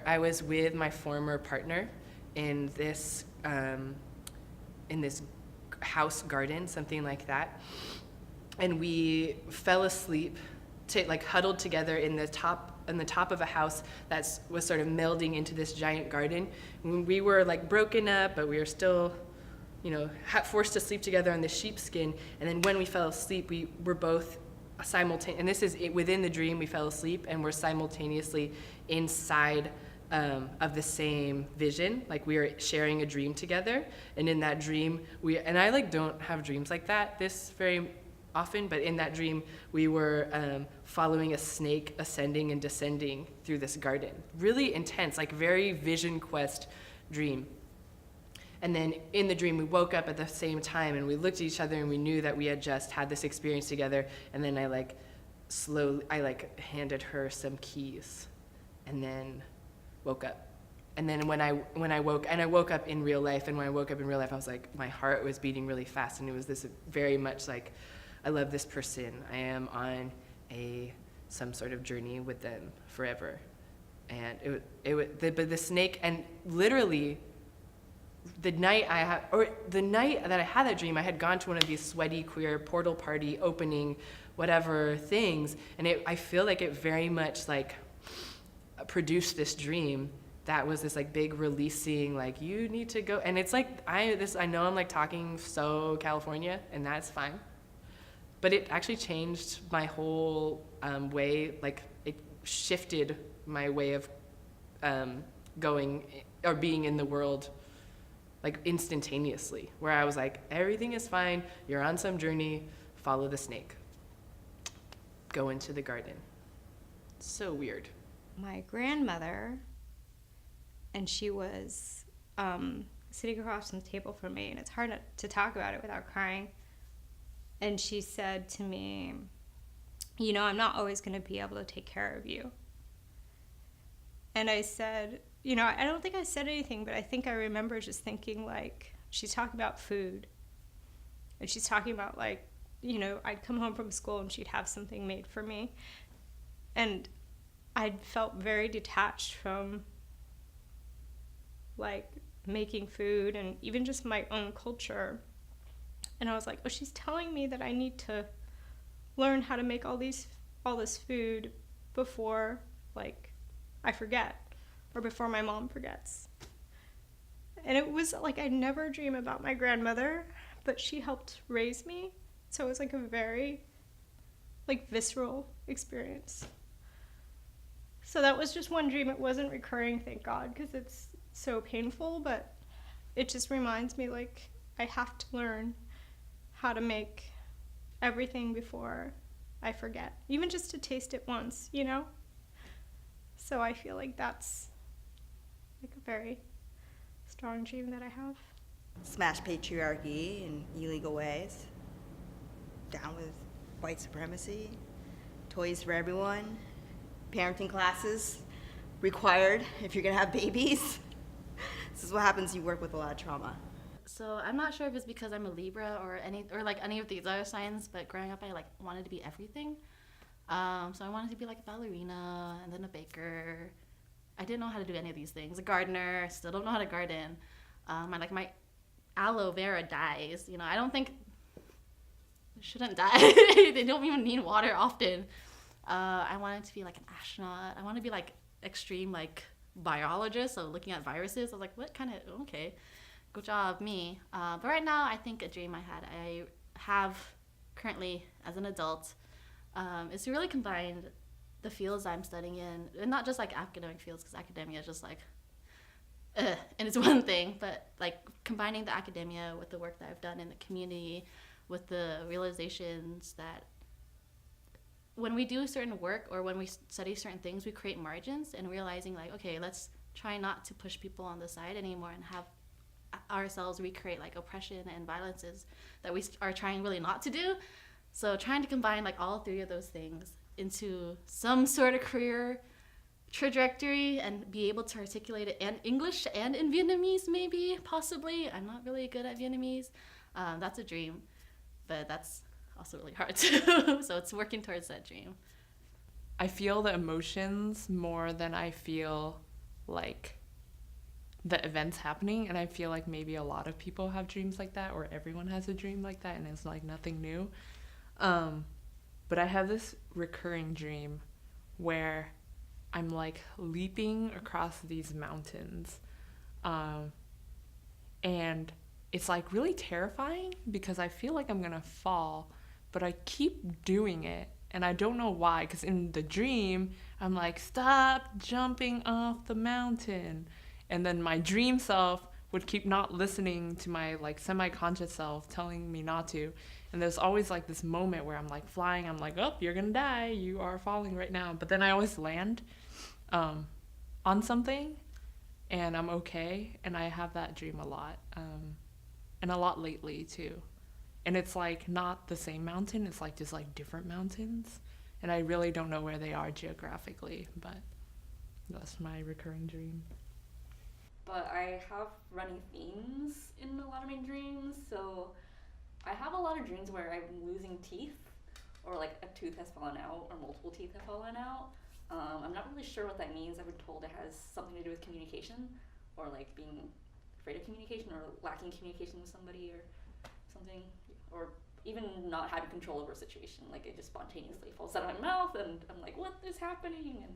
I was with my former partner in this house garden, something like that, and we fell asleep, huddled together in the top of a house that was sort of melding into this giant garden. We were like broken up, but we were still, forced to sleep together on the sheepskin. And then when we fell asleep, we were both and this is within the dream, we fell asleep and we're simultaneously inside of the same vision. Like we were sharing a dream together, and in that dream I don't have dreams like this very often, but in that dream we were following a snake ascending and descending through this garden. Really intense, like very Vision Quest dream. And then in the dream we woke up at the same time and we looked at each other and we knew that we had just had this experience together. And then I handed her some keys and then woke up. And then when I woke up in real life, and when I woke up in real life I was like, my heart was beating really fast, and it was this very much like, I love this person. I am on some sort of journey with them forever. And but the snake, and literally the night that I had that dream, I had gone to one of these sweaty queer portal party opening whatever things, and I feel like it very much like produced this dream that was this like big releasing, like you need to go. And it's like I know I'm like talking so California, and that's fine. But it actually changed my whole way, like it shifted my way of going or being in the world, like instantaneously, where I was like, everything is fine, you're on some journey, follow the snake. Go into the garden. So weird. My grandmother, and she was sitting across from the table from me, and it's hard to talk about it without crying. And she said to me, I'm not always going to be able to take care of you. And I said, I don't think I said anything, but I think I remember just thinking, like, she's talking about food. And she's talking about, like, I'd come home from school and she'd have something made for me. And I felt very detached from, like, making food and even just my own culture. And I was like, she's telling me that I need to learn how to make all this food before, like, I forget, or before my mom forgets. And it was like, I never dream about my grandmother, but she helped raise me. So it was like a very, like, visceral experience. So that was just one dream. It wasn't recurring, thank God, because it's so painful, but it just reminds me, like, I have to learn how to make everything before I forget, even just to taste it once, So I feel like that's like a very strong dream that I have. Smash patriarchy in illegal ways. Down with white supremacy. Toys for everyone. Parenting classes required if you're gonna have babies. This is what happens, you work with a lot of trauma. So I'm not sure if it's because I'm a Libra or any of these other signs, but growing up I wanted to be everything. So I wanted to be like a ballerina and then a baker. I didn't know how to do any of these things. A gardener, still don't know how to garden. My aloe vera dies. I don't think it shouldn't die. They don't even need water often. I wanted to be like an astronaut. I want to be like extreme like biologist, so looking at viruses. I was like, what kind of, okay. Good job, me. But right now, I think a dream I have currently as an adult is to really combine the fields I'm studying in, and not just like academic fields, because academia is just like, and it's one thing, but like combining the academia with the work that I've done in the community, with the realizations that when we do certain work or when we study certain things, we create margins, and realizing like, okay, let's try not to push people on the side anymore and have ourselves recreate like oppression and violences that we are trying really not to do. So trying to combine like all three of those things into some sort of career trajectory and be able to articulate it in English and in Vietnamese, maybe, possibly. I'm not really good at Vietnamese. That's a dream, but that's also really hard too. So it's working towards that dream. I feel the emotions more than I feel like the events happening, and I feel like maybe a lot of people have dreams like that, or everyone has a dream like that, and it's like nothing new. But I have this recurring dream where I'm like leaping across these mountains, and it's like really terrifying because I feel like I'm gonna fall, but I keep doing it, and I don't know why, because in the dream I'm like, stop jumping off the mountain, and then my dream self would keep not listening to my like semi-conscious self telling me not to. And there's always like this moment where I'm like flying, I'm like, oh, you're gonna die, you are falling right now, but then I always land on something and I'm okay. And I have that dream a lot, and a lot lately too. And it's like not the same mountain, it's like just like different mountains, and I really don't know where they are geographically, but that's my recurring dream. But I have running themes in a lot of my dreams. So I have a lot of dreams where I'm losing teeth, or like a tooth has fallen out, or multiple teeth have fallen out. I'm not really sure what that means. I've been told it has something to do with communication, or like being afraid of communication, or lacking communication with somebody, or something, or even not having control over a situation. Like it just spontaneously falls out of my mouth, and I'm like, what is happening? And